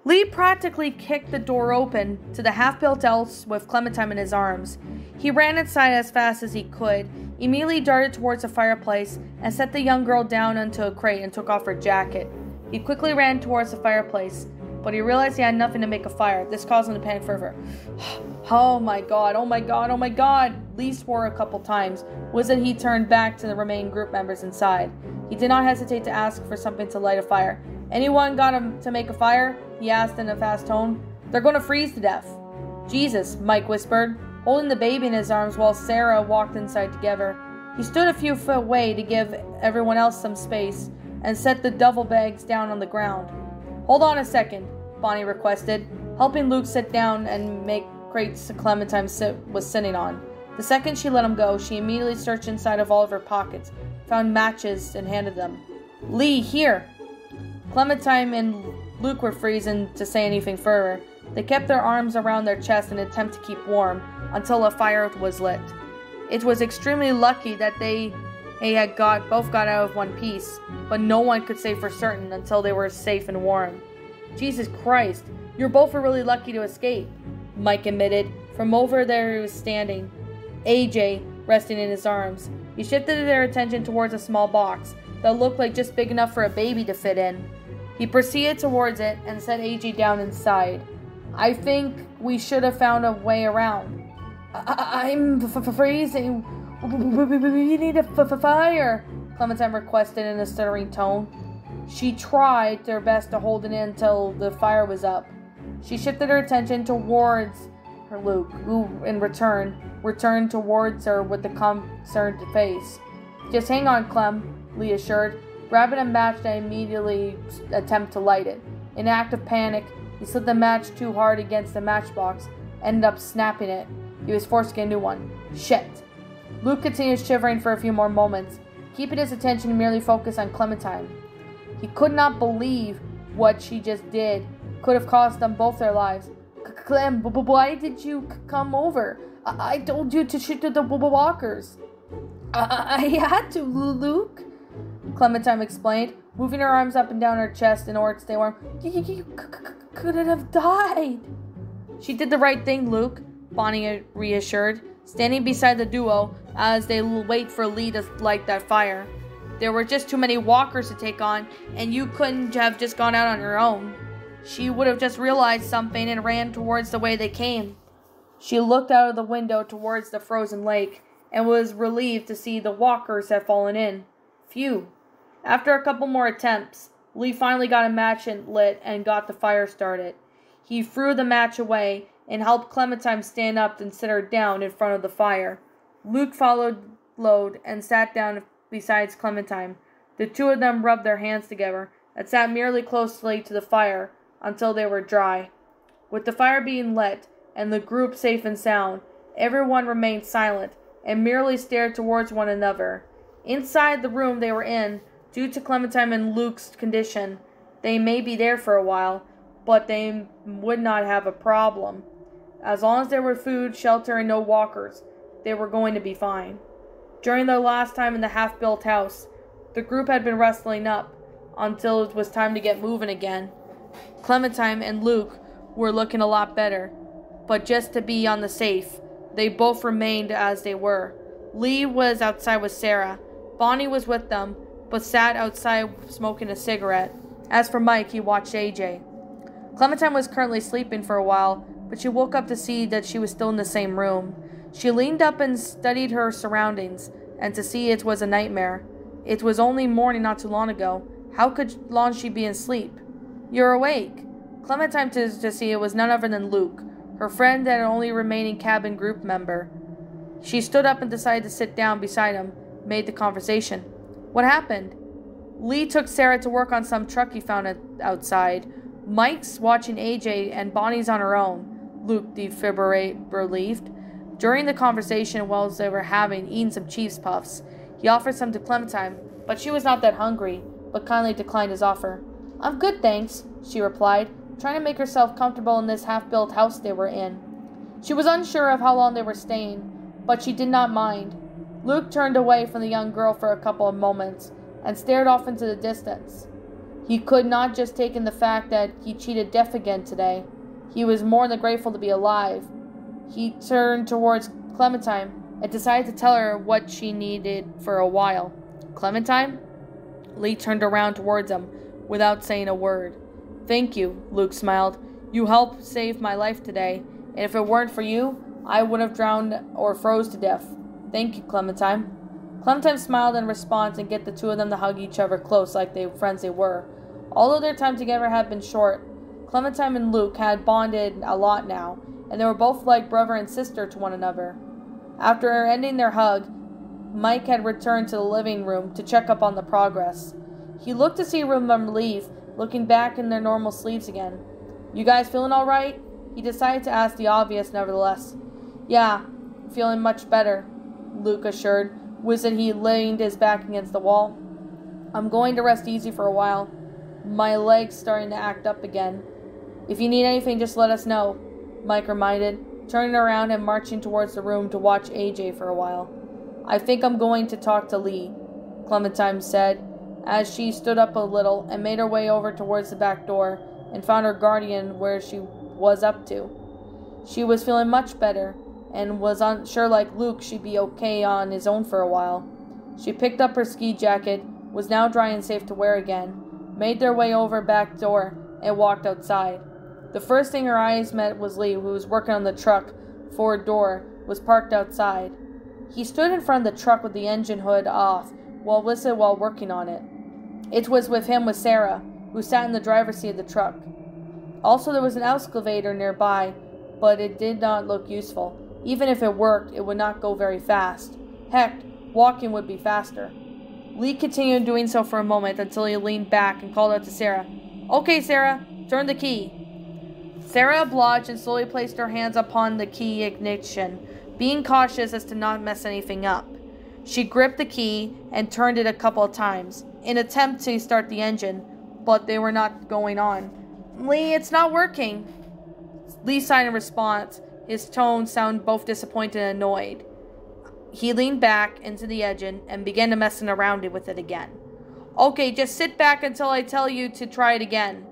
Lee practically kicked the door open to the half-built house with Clementine in his arms. He ran inside as fast as he could, immediately darted towards the fireplace, and set the young girl down onto a crate and took off her jacket. He quickly ran towards the fireplace, but he realized he had nothing to make a fire. This caused him to panic further. Oh my god, oh my god, oh my god! Lee swore a couple times. Was it he turned back to the remaining group members inside. He did not hesitate to ask for something to light a fire. Anyone got him to make a fire? He asked in a fast tone. They're going to freeze to death. Jesus, Mike whispered, holding the baby in his arms while Sarah walked inside together. He stood a few feet away to give everyone else some space and set the duffel bags down on the ground. Hold on a second, Bonnie requested, helping Luke sit down and make crates Clementine was sitting on. The second she let him go, she immediately searched inside of all of her pockets, found matches, and handed them. Lee, here! Clementine and Luke were freezing to say anything further. They kept their arms around their chest in an attempt to keep warm until a fire was lit. It was extremely lucky that they had both got out of one piece, but no one could say for certain until they were safe and warm. Jesus Christ, you're both really lucky to escape, Mike admitted. From over there he was standing, AJ resting in his arms. He shifted their attention towards a small box that looked like just big enough for a baby to fit in. He proceeded towards it and set AJ down inside. I think we should have found a way around. I'm freezing. We need a fire, Clementine requested in a stuttering tone. She tried her best to hold it in until the fire was up. She shifted her attention towards her Luke, who in return returned towards her with a concerned face. Just hang on, Clem, Lee assured, grabbing a match and immediately attempt to light it. In an act of panic, he slid the match too hard against the matchbox, ended up snapping it. He was forced to get a new one. Shit. Luke continued shivering for a few more moments, keeping his attention merely focused on Clementine. He could not believe what she just did could have cost them both their lives. Clem, why did you come over? I told you to shoot the walkers. I had to, Luke, Clementine explained, moving her arms up and down her chest in order to stay warm. You couldn't have died. She did the right thing, Luke, Bonnie reassured, standing beside the duo as they wait for Lee to light that fire. There were just too many walkers to take on, and you couldn't have just gone out on your own. She would have just realized something and ran towards the way they came. She looked out of the window towards the frozen lake and was relieved to see the walkers had fallen in. Phew. After a couple more attempts, Lee finally got a match lit and got the fire started. He threw the match away and helped Clementine stand up and sit her down in front of the fire. Luke followed Lode and sat down beside Clementine. The two of them rubbed their hands together and sat merely closely to the fire until they were dry. With the fire being lit and the group safe and sound, everyone remained silent and merely stared towards one another. Inside the room they were in, due to Clementine and Luke's condition, they may be there for a while, but they would not have a problem. As long as there were food, shelter, and no walkers, they were going to be fine. During their last time in the half-built house, the group had been wrestling up until it was time to get moving again. Clementine and Luke were looking a lot better, but just to be on the safe, they both remained as they were. Lee was outside with Sarah. Bonnie was with them, but sat outside smoking a cigarette. As for Mike, he watched AJ. Clementine was currently sleeping for a while, but she woke up to see that she was still in the same room. She leaned up and studied her surroundings, and to see it was a nightmare. It was only morning not too long ago. How could she be in sleep? You're awake. Clementine to see it was none other than Luke, her friend and only remaining cabin group member. She stood up and decided to sit down beside him, made the conversation. What happened? Lee took Sarah to work on some truck he found outside. Mike's watching AJ and Bonnie's on her own, Luke relieved. During the conversation while they were eating some cheese puffs, he offered some to Clementine, but she was not that hungry, but kindly declined his offer. I'm good, thanks, she replied, trying to make herself comfortable in this half-built house they were in. She was unsure of how long they were staying, but she did not mind. Luke turned away from the young girl for a couple of moments and stared off into the distance. He could not just take in the fact that he cheated death again today. He was more than grateful to be alive. He turned towards Clementine and decided to tell her what she needed for a while. Clementine? Lee turned around towards him without saying a word. Thank you, Luke smiled. You helped save my life today, and if it weren't for you, I would have drowned or froze to death. Thank you, Clementine. Clementine smiled in response and get the two of them to hug each other close like friends they were. Although their time together had been short, Clementine and Luke had bonded a lot now, and they were both like brother and sister to one another. After ending their hug, Mike had returned to the living room to check up on the progress. He looked to see them leave, looking back in their normal sleeves again. You guys feeling all right? He decided to ask the obvious nevertheless. Yeah, feeling much better, Luke assured, was that he leaned his back against the wall. I'm going to rest easy for a while. My leg's starting to act up again. If you need anything, just let us know, Mike reminded, turning around and marching towards the room to watch AJ for a while. I think I'm going to talk to Lee, Clementine said, as she stood up a little and made her way over towards the back door and found her guardian where she was up to. She was feeling much better and was unsure like Luke she'd be okay on his own for a while. She picked up her ski jacket, was now dry and safe to wear again, made their way over back door, and walked outside. The first thing her eyes met was Lee, who was working on the truck. Forward door was parked outside. He stood in front of the truck with the engine hood off, while listened while working on it. It was with him was Sarah, who sat in the driver's seat of the truck. Also, there was an excavator nearby, but it did not look useful. Even if it worked, it would not go very fast. Heck, walking would be faster. Lee continued doing so for a moment until he leaned back and called out to Sarah. Okay, Sarah, turn the key. Sarah obliged and slowly placed her hands upon the key ignition, being cautious as to not mess anything up. She gripped the key and turned it a couple of times, in an attempt to start the engine, but they were not going on. Lee, it's not working. Lee sighed in response. His tone sounded both disappointed and annoyed. He leaned back into the engine and began to messing around with it again. Okay, just sit back until I tell you to try it again.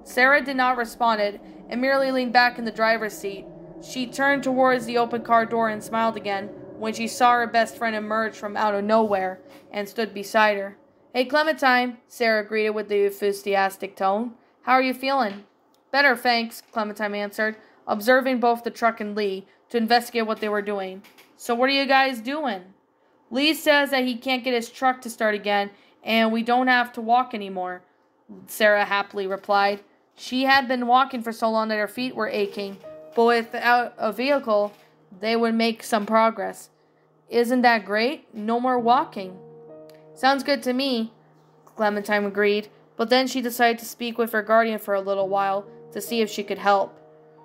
Sarah did not respond and merely leaned back in the driver's seat. She turned towards the open car door and smiled again when she saw her best friend emerge from out of nowhere and stood beside her. Hey, Clementine, Sarah greeted with the enthusiastic tone. How are you feeling? Better, thanks, Clementine answered, observing both the truck and Lee to investigate what they were doing. So what are you guys doing? Lee says that he can't get his truck to start again and we don't have to walk anymore, Sarah happily replied. She had been walking for so long that her feet were aching, but without a vehicle, they would make some progress. Isn't that great? No more walking. Sounds good to me, Clementine agreed, but then she decided to speak with her guardian for a little while to see if she could help.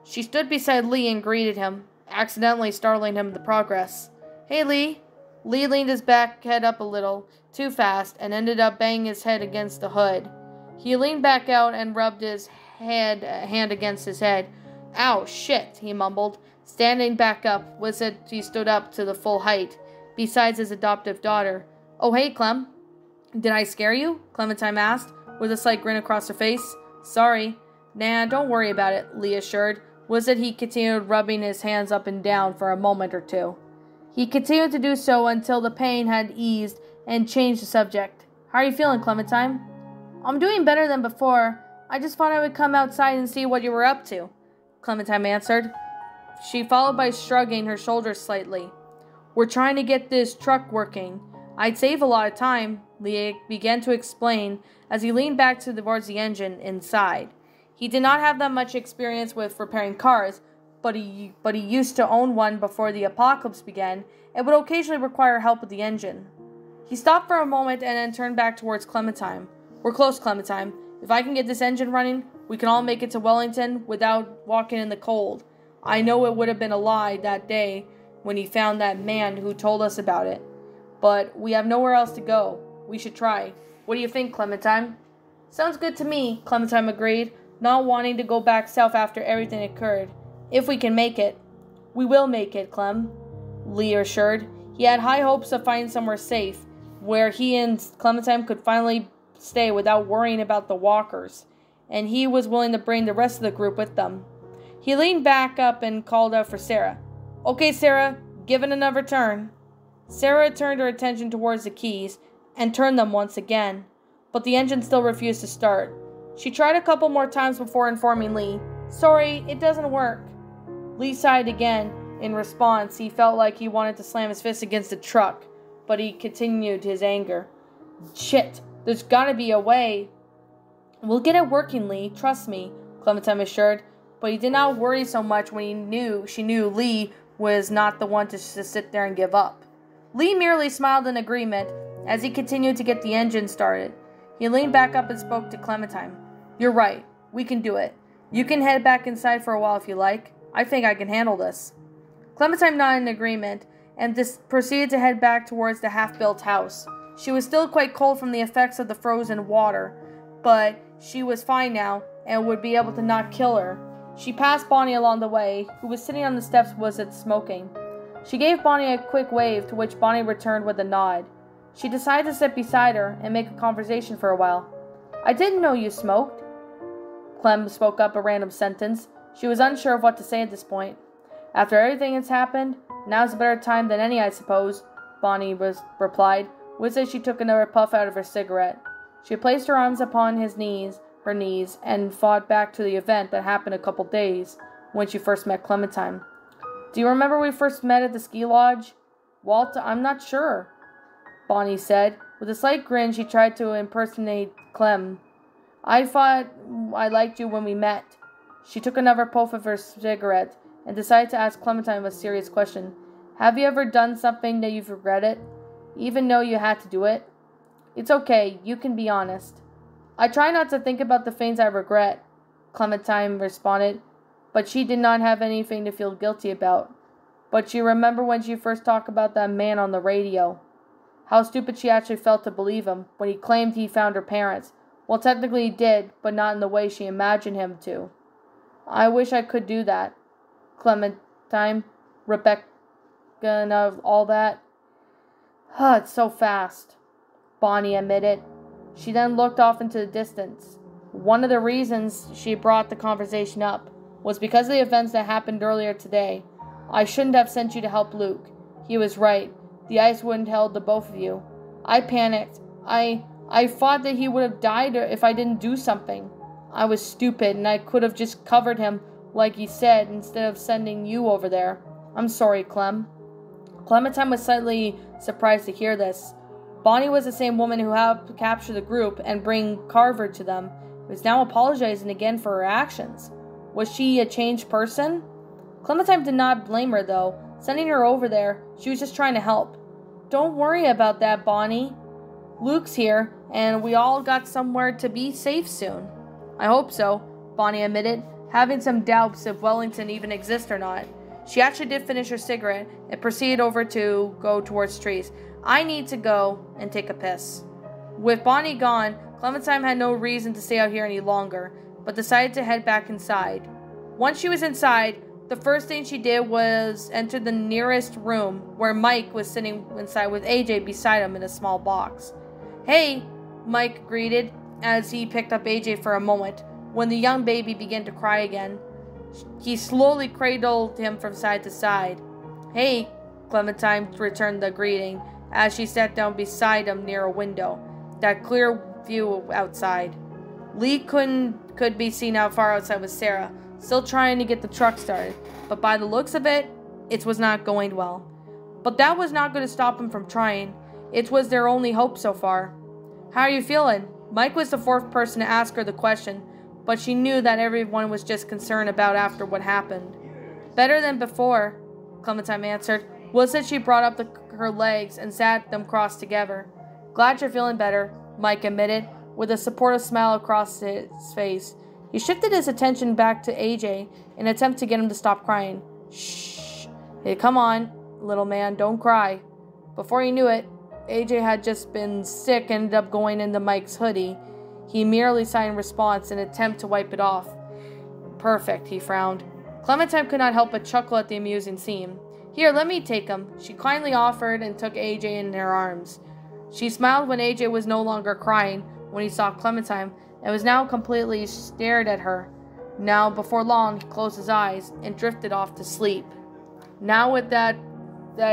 She stood beside Lee and greeted him, accidentally startling him with the progress. Hey, Lee. Lee leaned his back head up a little, too fast, and ended up banging his head against the hood. He leaned back out and rubbed his hand against his head. Ow, shit, he mumbled. Standing back up, was it he stood up to the full height, besides his adoptive daughter. Oh, hey, Clem. Did I scare you? Clementine asked, with a slight grin across her face. Sorry. Nah, don't worry about it, Lee assured. Was it he continued rubbing his hands up and down for a moment or two. He continued to do so until the pain had eased and changed the subject. How are you feeling, Clementine? I'm doing better than before. I just thought I would come outside and see what you were up to, Clementine answered. She followed by shrugging her shoulders slightly. We're trying to get this truck working. I'd save a lot of time, Lee began to explain as he leaned back towards the engine inside. He did not have that much experience with repairing cars, but he used to own one before the apocalypse began and would occasionally require help with the engine. He stopped for a moment and then turned back towards Clementine. We're close, Clementine. If I can get this engine running, we can all make it to Wellington without walking in the cold. I know it would have been a lie that day when he found that man who told us about it. But we have nowhere else to go. We should try. What do you think, Clementine? Sounds good to me, Clementine agreed, not wanting to go back south after everything occurred. If we can make it. We will make it, Clem, Lee assured. He had high hopes of finding somewhere safe, where he and Clementine could finally stay without worrying about the walkers, and he was willing to bring the rest of the group with them. He leaned back up and called out for Sarah. "Okay, Sarah, give it another turn." Sarah turned her attention towards the keys and turned them once again, but the engine still refused to start. She tried a couple more times before informing Lee, "Sorry, it doesn't work." Lee sighed again. In response, he felt like he wanted to slam his fist against the truck, but he continued his anger. "Shit, there's gotta be a way." "We'll get it working, Lee, trust me," Clementine assured, but he did not worry so much when she knew Lee was not the one to sit there and give up. Lee merely smiled in agreement as he continued to get the engine started. He leaned back up and spoke to Clementine. "You're right, we can do it. You can head back inside for a while if you like. I think I can handle this." Clementine nodded in agreement and proceeded to head back towards the half-built house. She was still quite cold from the effects of the frozen water, but she was fine now and would be able to not kill her. She passed Bonnie along the way, who was sitting on the steps smoking. She gave Bonnie a quick wave, to which Bonnie returned with a nod. She decided to sit beside her and make a conversation for a while. "I didn't know you smoked." Clem spoke up a random sentence. She was unsure of what to say at this point. "After everything that's happened, now's a better time than any, I suppose," Bonnie replied, with which she took another puff out of her cigarette. She placed her arms upon her knees, and thought back to the event that happened a couple days when she first met Clementine. "Do you remember we first met at the ski lodge?" "Walt, I'm not sure," Bonnie said. With a slight grin, she tried to impersonate Clem. "I thought I liked you when we met." She took another puff of her cigarette and decided to ask Clementine a serious question. "Have you ever done something that you've regretted, even though you had to do it?" "It's okay, you can be honest." "I try not to think about the things I regret," Clementine responded, but she did not have anything to feel guilty about. But she remembered when she first talked about that man on the radio. How stupid she actually felt to believe him when he claimed he found her parents. Well, technically he did, but not in the way she imagined him to. "I wish I could do that." Clementine, Rebecca, and all that. It's so fast," Bonnie admitted. She then looked off into the distance. One of the reasons she brought the conversation up was because of the events that happened earlier today. "I shouldn't have sent you to help Luke. He was right. The ice wouldn't held the both of you. I panicked. I thought that he would have died if I didn't do something. I was stupid, and I could have just covered him like he said instead of sending you over there. I'm sorry, Clem." Clementine was slightly surprised to hear this. Bonnie was the same woman who helped capture the group and bring Carver to them, was now apologizing again for her actions. Was she a changed person? Clementine did not blame her, though. Sending her over there, she was just trying to help. "Don't worry about that, Bonnie. Luke's here, and we all got somewhere to be safe soon." "I hope so," Bonnie admitted, having some doubts if Wellington even exists or not. She actually did finish her cigarette and proceeded over to go towards trees. "I need to go and take a piss." With Bonnie gone, Clementine had no reason to stay out here any longer, but decided to head back inside. Once she was inside, the first thing she did was enter the nearest room, where Mike was sitting inside with AJ beside him in a small box. "Hey," Mike greeted as he picked up AJ for a moment, when the young baby began to cry again. He slowly cradled him from side to side. "Hey," Clementine returned the greeting as she sat down beside him near a window, that clear view outside. Lee could be seen out far outside with Sarah, still trying to get the truck started, but by the looks of it, it was not going well. But that was not going to stop him from trying. It was their only hope so far. "How are you feeling?" Mike was the fourth person to ask her the question, but she knew that everyone was just concerned about after what happened. "Better than before," Clementine answered. Was that she brought up her legs and sat them crossed together. "Glad you're feeling better," Mike admitted, with a supportive smile across his face. He shifted his attention back to AJ in an attempt to get him to stop crying. "Shh. Hey, come on, little man, don't cry." Before he knew it, AJ had just been sick and ended up going into Mike's hoodie. He merely sighed in response in an attempt to wipe it off. "Perfect," he frowned. Clementine could not help but chuckle at the amusing scene. "Here, let me take him," she kindly offered and took AJ in her arms. She smiled when AJ was no longer crying, when he saw Clementine and was now completely stared at her. Now, before long, he closed his eyes and drifted off to sleep. Now with that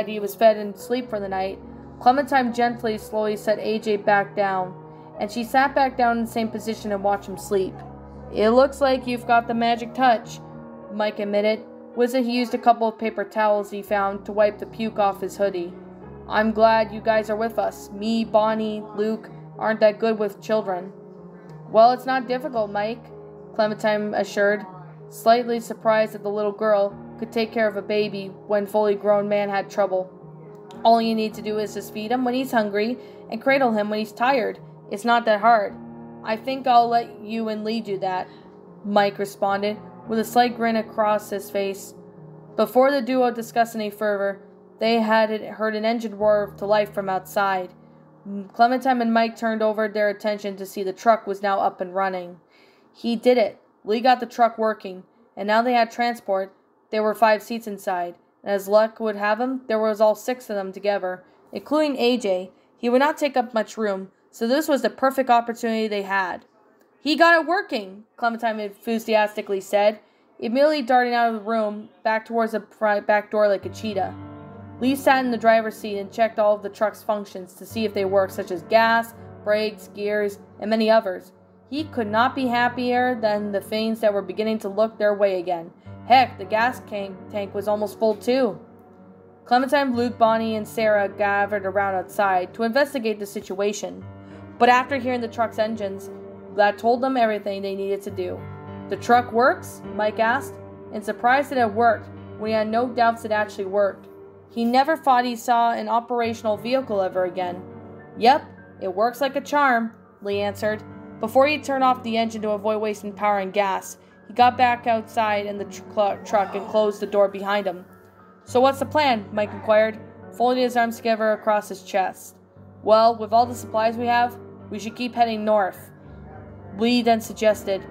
he was fed and asleep for the night, Clementine gently, slowly set AJ back down, and she sat back down in the same position and watched him sleep. "It looks like you've got the magic touch," Mike admitted. He used a couple of paper towels he found to wipe the puke off his hoodie. "I'm glad you guys are with us. Me, Bonnie, Luke aren't that good with children." "Well, it's not difficult, Mike," Clementine assured, slightly surprised that the little girl could take care of a baby when fully grown man had trouble. "All you need to do is just feed him when he's hungry and cradle him when he's tired. It's not that hard." "I think I'll let you and Lee do that," Mike responded, with a slight grin across his face. Before the duo discussed any further, they had heard an engine roar to life from outside. Clementine and Mike turned over their attention to see the truck was now up and running. He did it. Lee got the truck working, and now they had transport. There were 5 seats inside, and as luck would have him, there was all 6 of them together, including AJ. He would not take up much room, so this was the perfect opportunity they had. "He got it working," Clementine enthusiastically said, immediately darting out of the room, back towards the back door like a cheetah. Lee sat in the driver's seat and checked all of the truck's functions to see if they worked, such as gas, brakes, gears, and many others. He could not be happier than the things that were beginning to look their way again. Heck, the gas tank was almost full too. Clementine, Luke, Bonnie, and Sarah gathered around outside to investigate the situation. But after hearing the truck's engines, that told them everything they needed to do. "The truck works?" Mike asked, and surprised that it worked when he had no doubts it actually worked. He never thought he saw an operational vehicle ever again. "Yep, it works like a charm," Lee answered. Before he turned off the engine to avoid wasting power and gas, he got back outside in the truck and closed the door behind him. "So what's the plan?" Mike inquired, folding his arms together across his chest. "Well, with all the supplies we have, we should keep heading north," Lee then suggested,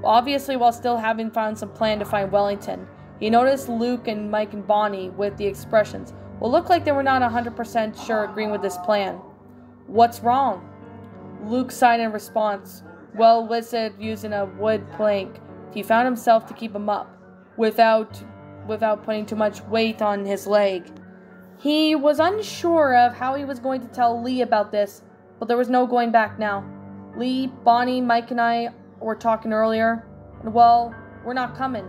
obviously while still having found some plan to find Wellington. He noticed Luke and Mike and Bonnie with the expressions. Well, looked like they were not 100% sure agreeing with this plan. "What's wrong?" Luke sighed in response. Well, listed using a wood plank, he found himself to keep him up, without putting too much weight on his leg. He was unsure of how he was going to tell Lee about this, but there was no going back now. "Lee, Bonnie, Mike, and I were talking earlier, and well, we're not coming."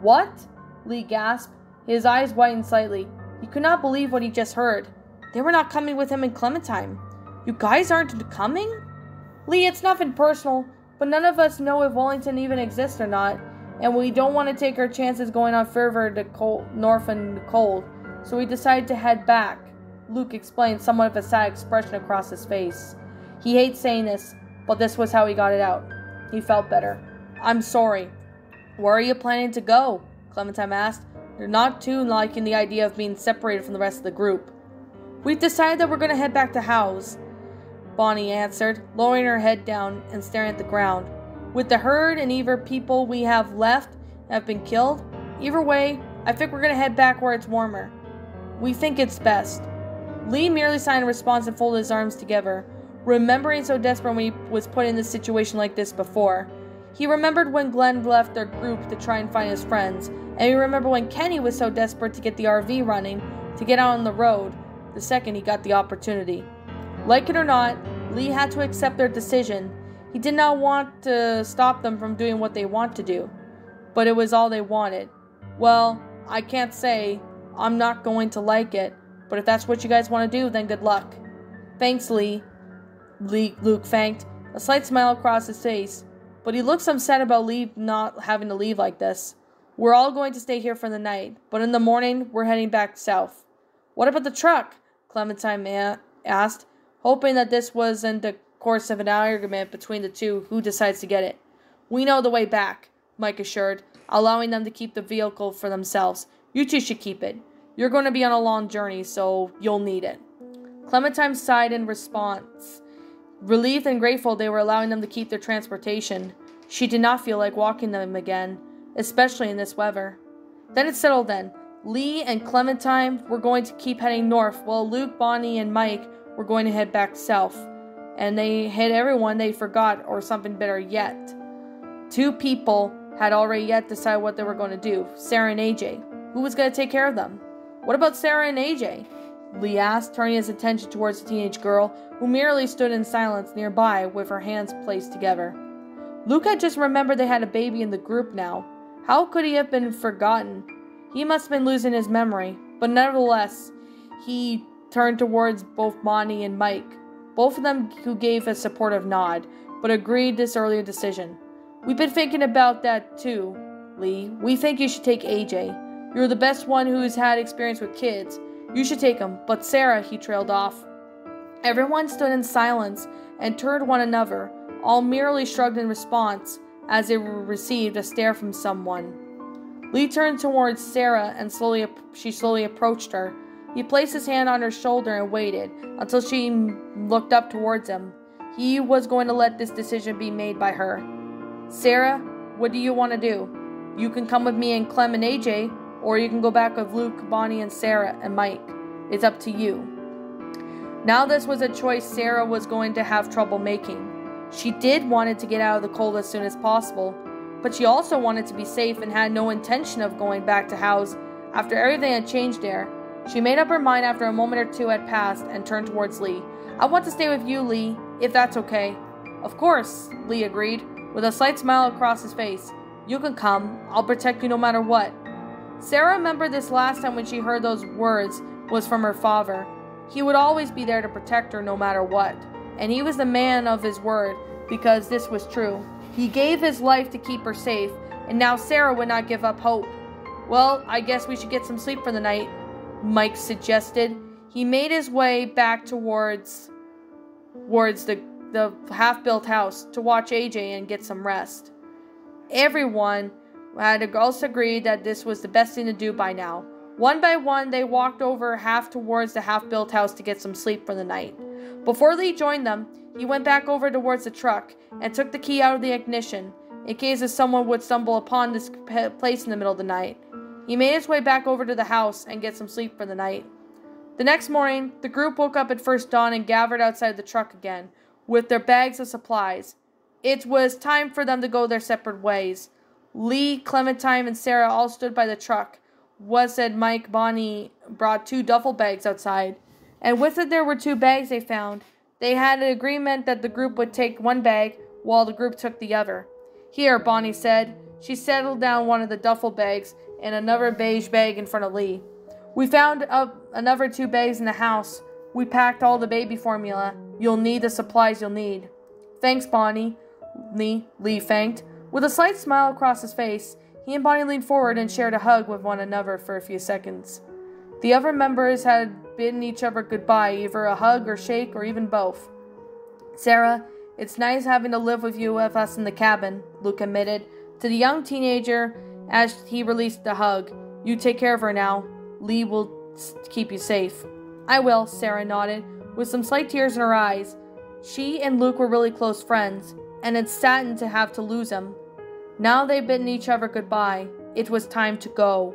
"What?" Lee gasped. His eyes widened slightly. He could not believe what he just heard. They were not coming with him and Clementine. "You guys aren't coming?" "Lee, it's nothing personal, but none of us know if Wellington even exists or not, and we don't want to take our chances going on further to north in the cold, so we decided to head back," Luke explained, somewhat of a sad expression across his face. He hates saying this, but this was how he got it out. He felt better. "I'm sorry." "Where are you planning to go?" Clementine asked. They're not too liking the idea of being separated from the rest of the group. "We've decided that we're going to head back to Howe's," Bonnie answered, lowering her head down and staring at the ground. "With the herd and either people we have left have been killed, either way, I think we're going to head back where it's warmer. We think it's best." Lee merely signed a response and folded his arms together, remembering so desperate when he was put in a situation like this before. He remembered when Glenn left their group to try and find his friends, and he remembered when Kenny was so desperate to get the RV running, to get out on the road, the second he got the opportunity. Like it or not, Lee had to accept their decision. He did not want to stop them from doing what they want to do, but it was all they wanted. "Well, I can't say. I'm not going to like it, but if that's what you guys want to do, then good luck." "Thanks, Lee," Luke thanked, a slight smile across his face, but he looked upset about Lee not having to leave like this. "We're all going to stay here for the night, but in the morning, we're heading back south." "What about the truck?" Clementine asked, hoping that this wasn't the course of an argument between the two who decides to get it. "We know the way back," Mike assured, allowing them to keep the vehicle for themselves. "You two should keep it. You're going to be on a long journey, so you'll need it." Clementine sighed in response, relieved and grateful they were allowing them to keep their transportation. She did not feel like walking them again, especially in this weather. Then it settled then. Lee and Clementine were going to keep heading north, while Luke, Bonnie, and Mike were going to head back south. and they hit everyone they forgot, or something better yet. Two people had already yet decided what they were going to do, Sarah and AJ. Who was going to take care of them? What about Sarah and AJ? Lee asked, turning his attention towards the teenage girl, who merely stood in silence nearby with her hands placed together. Luke had just remembered they had a baby in the group now. How could he have been forgotten? He must have been losing his memory, but nevertheless, he turned towards both Bonnie and Mike, both of them who gave a supportive nod, but agreed this earlier decision. We've been thinking about that too, Lee. We think you should take AJ. You're the best one who's had experience with kids. You should take him. But Sarah, he trailed off. Everyone stood in silence and turned one another. All merely shrugged in response as they received a stare from someone. Lee turned towards Sarah and she slowly approached her. He placed his hand on her shoulder and waited until she looked up towards him. He was going to let this decision be made by her. Sarah, what do you want to do? You can come with me and Clem and AJ, or you can go back with Luke, Bonnie, and Sarah and Mike. It's up to you. Now this was a choice Sarah was going to have trouble making. She did want to get out of the cold as soon as possible, but she also wanted to be safe and had no intention of going back to house after everything had changed there. She made up her mind after a moment or two had passed and turned towards Lee. I want to stay with you, Lee, if that's okay. Of course, Lee agreed, with a slight smile across his face. You can come. I'll protect you no matter what. Sarah remembered this last time when she heard those words was from her father. He would always be there to protect her no matter what. And he was the man of his word, because this was true. He gave his life to keep her safe, and now Sarah would not give up hope. Well, I guess we should get some sleep for the night, Mike suggested. He made his way back towards the half-built house to watch AJ and get some rest. Everyone had also agreed that this was the best thing to do by now. One by one, they walked over half towards the half-built house to get some sleep for the night. Before Lee joined them, he went back over towards the truck and took the key out of the ignition, in case someone would stumble upon this place in the middle of the night. He made his way back over to the house and get some sleep for the night. The next morning, the group woke up at first dawn and gathered outside the truck again, with their bags of supplies. It was time for them to go their separate ways. Lee, Clementine, and Sarah all stood by the truck. Said Mike, Bonnie brought 2 duffel bags outside, and with it there were 2 bags they found. They had an agreement that the group would take one bag, while the group took the other. Here, Bonnie said. She settled down one of the duffel bags and another beige bag in front of Lee. We found another 2 bags in the house. We packed all the baby formula. You'll need the supplies you'll need. Thanks, Bonnie, Lee thanked. With a slight smile across his face, he and Bonnie leaned forward and shared a hug with one another for a few seconds. The other members had bidden each other goodbye, either a hug or shake or even both. Sarah, it's nice having to live with you with us in the cabin, Luke admitted to the young teenager as he released the hug. You take care of her now. Lee will keep you safe. I will, Sarah nodded, with some slight tears in her eyes. She and Luke were really close friends, and had saddened to have to lose him. Now they'd bidden each other goodbye. It was time to go.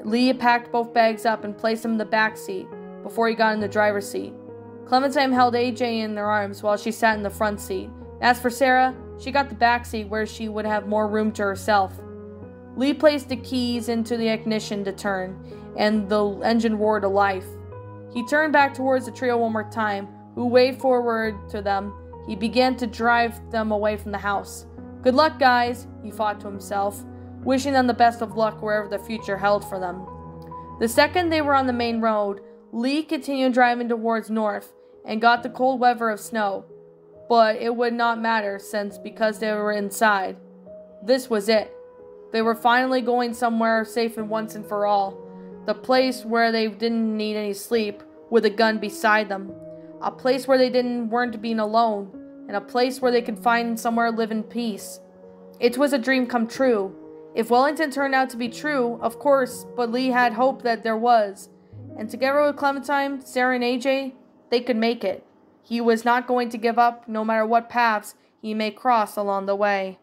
Lee packed both bags up and placed them in the back seat before he got in the driver's seat. Clementine held AJ in their arms while she sat in the front seat. As for Sarah, she got the back seat where she would have more room to herself. Lee placed the keys into the ignition to turn, and the engine roared to life. He turned back towards the trio one more time, who waved forward to them. He began to drive them away from the house. Good luck, guys, he thought to himself, wishing them the best of luck wherever the future held for them. The second they were on the main road, Lee continued driving towards north and got the cold weather of snow. But it would not matter because they were inside. This was it. They were finally going somewhere safe and once and for all. The place where they didn't need any sleep with a gun beside them. A place where they weren't being alone. And a place where they could find somewhere to live in peace. It was a dream come true. If Wellington turned out to be true, of course, but Lee had hope that there was. And together with Clementine, Sarah, and AJ, they could make it. He was not going to give up, no matter what paths he may cross along the way.